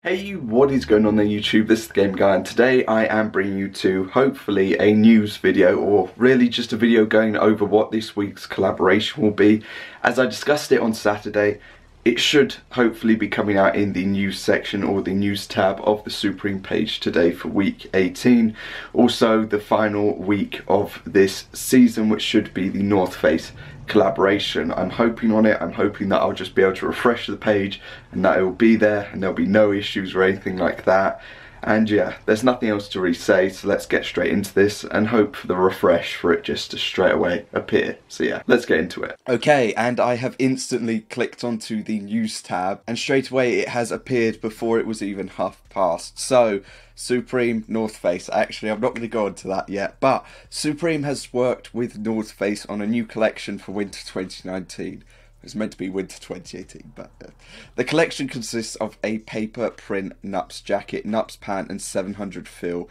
Hey, what is going on there YouTube? This is the Game Guy, and today I am bringing you to hopefully a news video, or really just a video going over what this week's collaboration will be. As I discussed it on Saturday, it should hopefully be coming out in the news section or the news tab of the Supreme page today for week 18. Also the final week of this season, which should be the North Face collaboration. I'm hoping on it. I'm hoping that I'll just be able to refresh the page and that it will be there and there'll be no issues or anything like that. And yeah, there's nothing else to really say, so let's get straight into this and hope for the refresh for it just to straight away appear. So yeah, let's get into it. Okay, and I have instantly clicked onto the news tab and straight away it has appeared before it was even half past. So Supreme, North Face. Actually, I'm not going to go into that yet, but Supreme has worked with North Face on a new collection for winter 2019. It's meant to be winter 2018, but the collection consists of a paper print Nups jacket, Nups pant, and 700 fill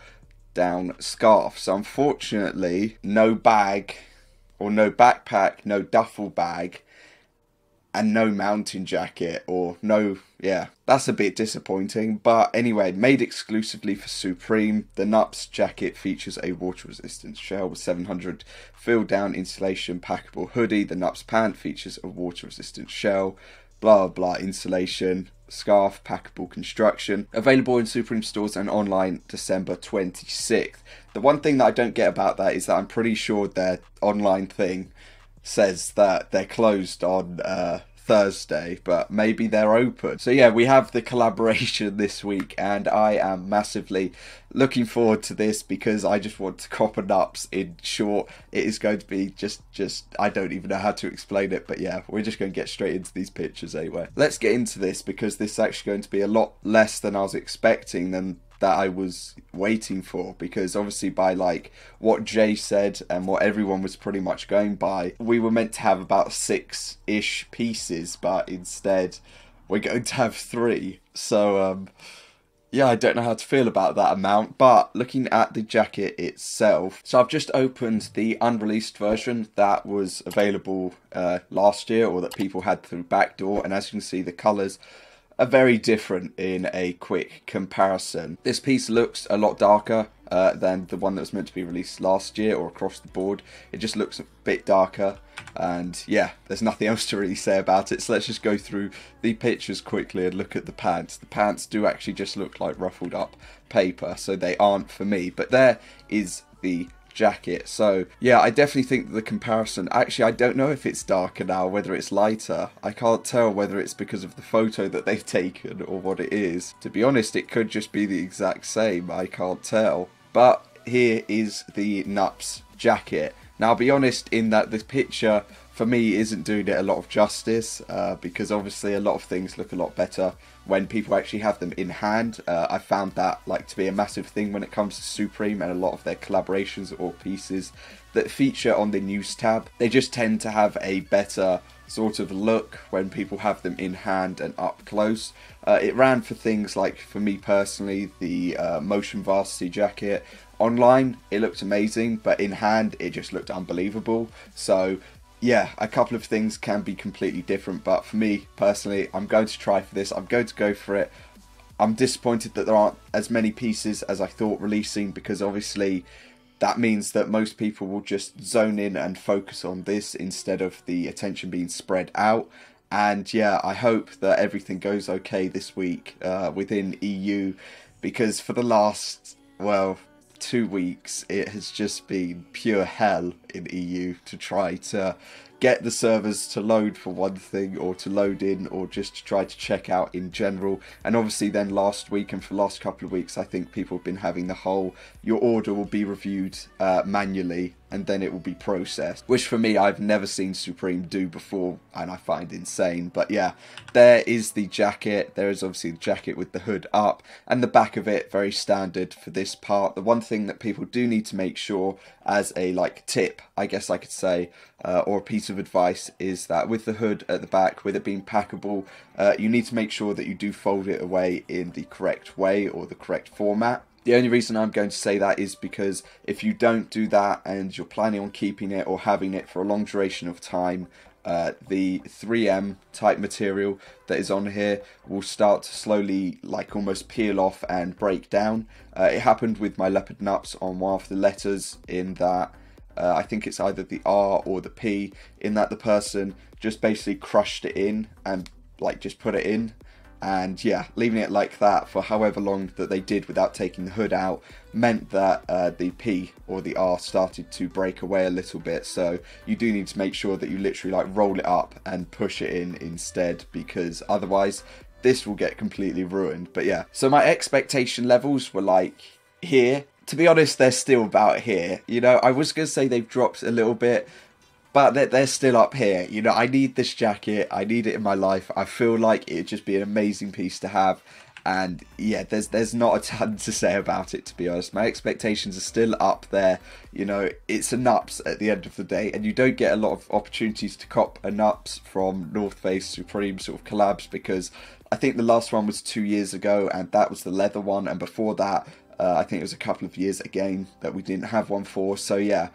down scarf. So unfortunately, no bag, or no backpack, no duffel bag, and no mountain jacket, or no, yeah, that's a bit disappointing. But anyway, made exclusively for Supreme, the Nups jacket features a water resistant shell with 700 fill down insulation packable hoodie. The Nups pant features a water resistant shell, blah blah insulation, scarf, packable construction. Available in Supreme stores and online December 26th. The one thing that I don't get about that is that I'm pretty sure their online thing says that they're closed on Thursday, but maybe they're open. So yeah, we have the collaboration this week and I am massively looking forward to this because I just want to cop a Nups. In short, it is going to be just I don't even know how to explain it, but yeah, we're just going to get straight into these pictures anyway. Let's get into this because this is actually going to be a lot less than I was expecting than that I was waiting for, because obviously by like what Jay said and what everyone was pretty much going by, we were meant to have about 6-ish pieces, but instead we're going to have 3. So yeah, I don't know how to feel about that amount. But looking at the jacket itself, so I've just opened the unreleased version that was available last year, or that people had through Backdoor, and as you can see, the colours are very different in a quick comparison. This piece looks a lot darker than the one that was meant to be released last year, or across the board. It just looks a bit darker, and yeah, there's nothing else to really say about it. So let's just go through the pictures quickly and look at the pants. The pants do actually just look like ruffled up paper, so they aren't for me, but there is the jacket. So yeah, I definitely think the comparison, actually I don't know if it's darker now, whether it's lighter. I can't tell whether it's because of the photo that they've taken or what it is. To be honest, it could just be the exact same, I can't tell. But here is the Nups jacket. Now I'll be honest in that this picture for me isn't doing it a lot of justice, because obviously a lot of things look a lot better when people actually have them in hand. I found that like to be a massive thing when it comes to Supreme and a lot of their collaborations or pieces that feature on the news tab. They just tend to have a better sort of look when people have them in hand and up close. It ran for things like, for me personally, the Motion Varsity jacket. Online it looked amazing, but in hand it just looked unbelievable. So yeah, a couple of things can be completely different, but for me personally, I'm going to try for this. I'm going to go for it. I'm disappointed that there aren't as many pieces as I thought releasing, because obviously that means that most people will just zone in and focus on this instead of the attention being spread out. And yeah, I hope that everything goes okay this week within EU, because for the last, well, 2 weeks it has just been pure hell in EU to try to get the servers to load for one thing, or to load in, or just to try to check out in general. And obviously then last week and for the last couple of weeks, I think people have been having the whole, your order will be reviewed manually and then it will be processed, which for me I've never seen Supreme do before and I find insane. But yeah, there is the jacket. There is obviously the jacket with the hood up, and the back of it very standard for this part. The one thing that people do need to make sure, as a like tip I guess I could say, or a piece of advice, is that with the hood at the back, with it being packable, you need to make sure that you do fold it away in the correct way or the correct format. The only reason I'm going to say that is because if you don't do that and you're planning on keeping it or having it for a long duration of time, the 3M type material that is on here will start to slowly, like, almost peel off and break down. It happened with my leopard nuts on one of the letters, in that I think it's either the R or the P, in that the person just basically crushed it in and like just put it in, and yeah, leaving it like that for however long that they did without taking the hood out meant that the P or the R started to break away a little bit. So you do need to make sure that you literally like roll it up and push it in instead, because otherwise this will get completely ruined. But yeah, so my expectation levels were like here. To be honest, they're still about here. You know, I was going to say they've dropped a little bit, but they're still up here. You know, I need this jacket. I need it in my life. I feel like it'd just be an amazing piece to have. And yeah, there's not a ton to say about it, to be honest. My expectations are still up there. You know, it's a Nups at the end of the day, and you don't get a lot of opportunities to cop a Nups from North Face Supreme sort of collabs, because I think the last one was 2 years ago, and that was the leather one, and before that, I think it was a couple of years again that we didn't have one for. So yeah,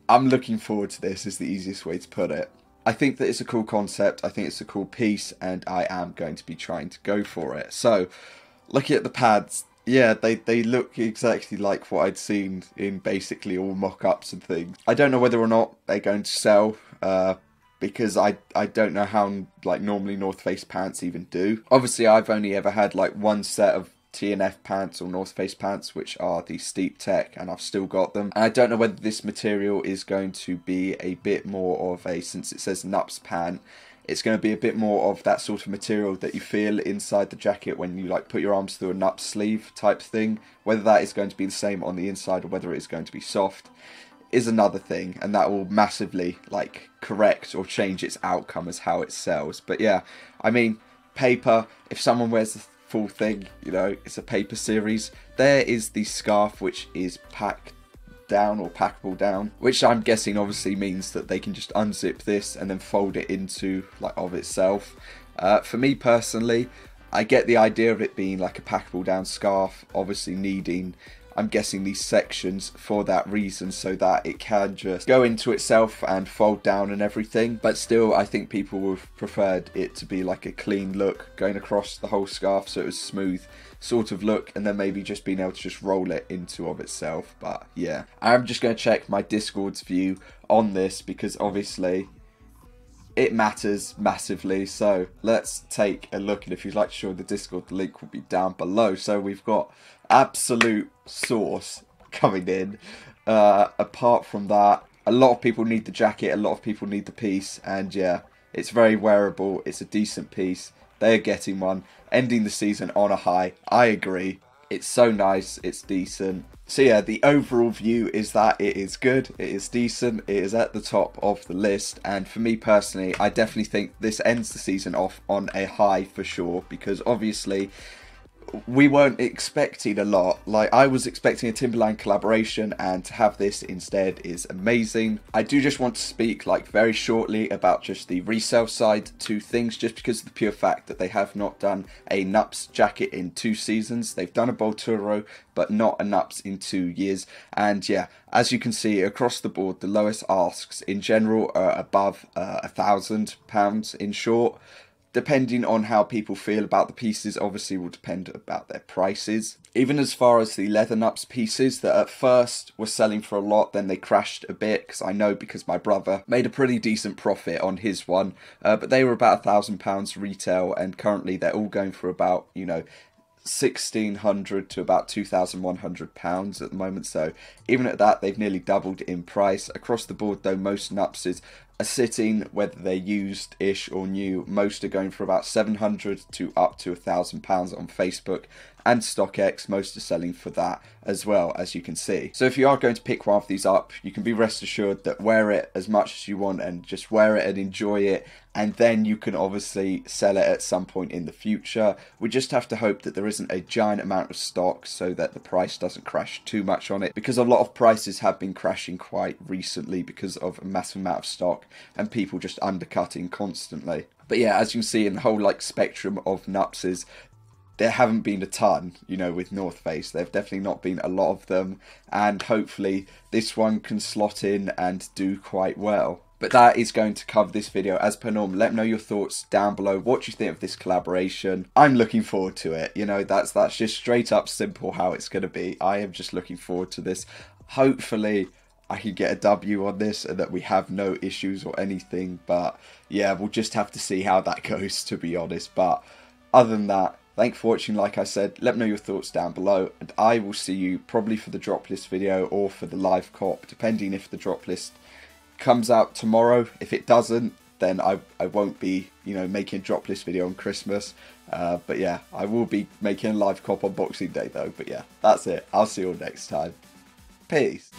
I'm looking forward to this, is the easiest way to put it. I think that it's a cool concept, I think it's a cool piece, and I am going to be trying to go for it. So, looking at the pads, yeah, they look exactly like what I'd seen in basically all mock-ups and things. I don't know whether or not they're going to sell, because I don't know how like normally North Face pants even do. Obviously, I've only ever had like one set of T&F pants or North Face pants, which are the Steep Tech, and I've still got them. And I don't know whether this material is going to be a bit more of a, since it says Nups pant, it's going to be a bit more of that sort of material that you feel inside the jacket when you like put your arms through a Nups sleeve type thing. Whether that is going to be the same on the inside or whether it is going to be soft is another thing, and that will massively like correct or change its outcome as how it sells. But yeah, I mean, paper, if someone wears the full thing, you know, it's a paper series. There is the scarf, which is packed down or packable down, which I'm guessing obviously means that they can just unzip this and then fold it into like of itself. For me personally, I get the idea of it being like a packable down scarf, obviously needing, I'm guessing, these sections for that reason, so that it can just go into itself and fold down and everything. But still, I think people would have preferred it to be like a clean look going across the whole scarf, so it was smooth sort of look, and then maybe just being able to just roll it into of itself. But yeah, I'm just going to check my Discord's view on this, because obviously it matters massively. So let's take a look, and if you'd like to show the Discord, the link will be down below. So we've got absolute sauce coming in. Apart from that, a lot of people need the jacket, a lot of people need the piece, and yeah, it's very wearable, it's a decent piece. They're getting one, ending the season on a high. I agree, it's so nice, it's decent. So yeah, the overall view is that it is good, it is decent, it is at the top of the list, and for me personally, I definitely think this ends the season off on a high for sure, because obviously we weren't expecting a lot. Like, I was expecting a Timberland collaboration, and to have this instead is amazing. I do just want to speak like very shortly about just the resale side to things, just because of the pure fact that they have not done a Nups jacket in 2 seasons. They've done a Bolturo, but not a Nups in 2 years. And yeah, as you can see across the board, the lowest asks in general are above £1,000 in short. Depending on how people feel about the pieces, obviously will depend about their prices. Even as far as the leather Nups pieces that at first were selling for a lot, then they crashed a bit, because I know, because my brother made a pretty decent profit on his one, but they were about £1,000 retail, and currently they're all going for about, you know, £1,600 to about £2,100 at the moment. So even at that, they've nearly doubled in price. Across the board though, most Nupses are sitting, whether they're used-ish or new, most are going for about £700 to up to £1,000 on Facebook, and StockX, most are selling for that as well, as you can see. So if you are going to pick one of these up, you can be rest assured that wear it as much as you want, and just wear it and enjoy it, and then you can obviously sell it at some point in the future. We just have to hope that there isn't a giant amount of stock, so that the price doesn't crash too much on it, because a lot of prices have been crashing quite recently because of a massive amount of stock and people just undercutting constantly. But yeah, as you can see in the whole like spectrum of Nupses, there haven't been a ton, you know, with North Face. There've definitely not been a lot of them, and hopefully this one can slot in and do quite well. But that is going to cover this video as per normal. Let me know your thoughts down below. What do you think of this collaboration? I'm looking forward to it. You know, that's just straight up simple how it's going to be. I am just looking forward to this. Hopefully I can get a W on this and that we have no issues or anything. But yeah, we'll just have to see how that goes, to be honest. But other than that, thanks for watching. Like I said, let me know your thoughts down below. And I will see you probably for the drop list video or for the live cop, depending if the drop list comes out tomorrow. If it doesn't, then I won't be, you know, making a drop list video on Christmas. But yeah, I will be making a live cop on Boxing Day though. But yeah, that's it. I'll see you all next time. Peace.